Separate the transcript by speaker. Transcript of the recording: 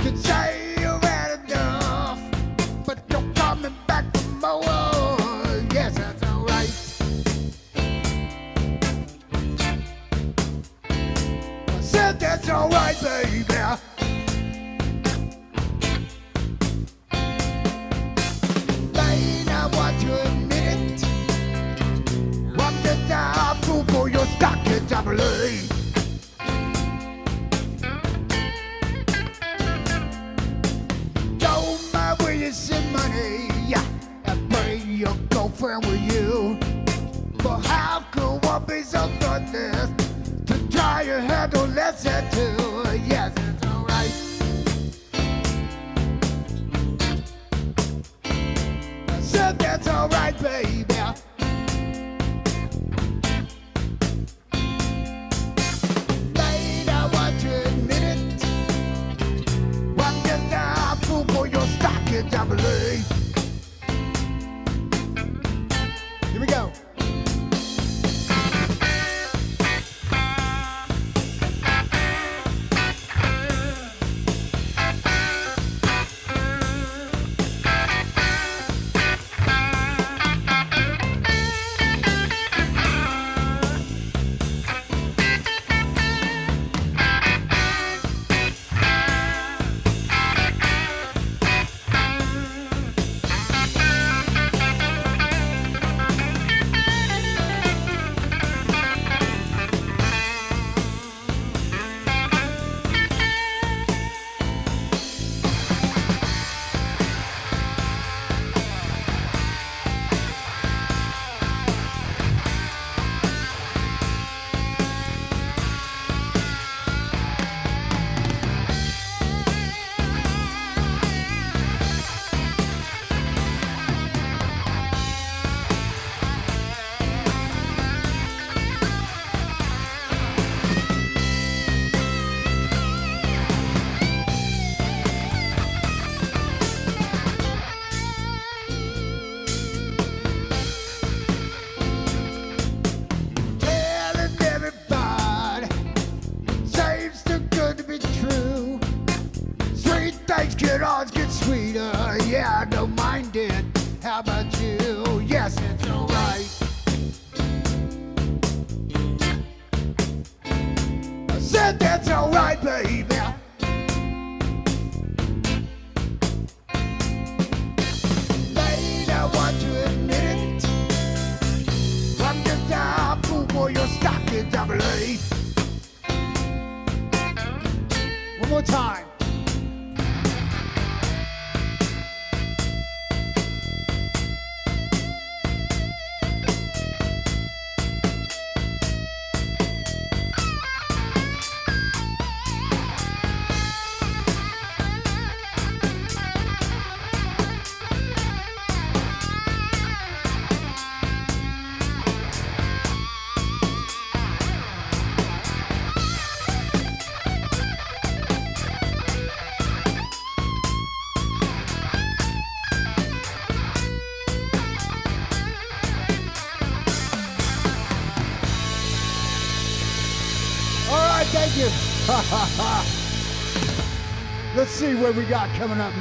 Speaker 1: could say you've had enough, but you're coming back for more. Yes, that's alright. I said that's alright, baby. May not want to admit it. I'm just a fool for your stockings, I believe. Don't mind where you send money, and bring your girlfriend with you. But how could one be so goodness to try and handle less than two? Yes, it's alright. I said that's alright, baby. May not want to admit it. I'm just a fool for your stockings, I believe. Here we go. Get odds get sweeter, yeah, I don't mind it. How about you? Yes, it's alright. I said that's alright, baby. May not want to admit it. I'm just a fool for your stockings, I believe. One more time. Thank you. Let's see what we got coming up next.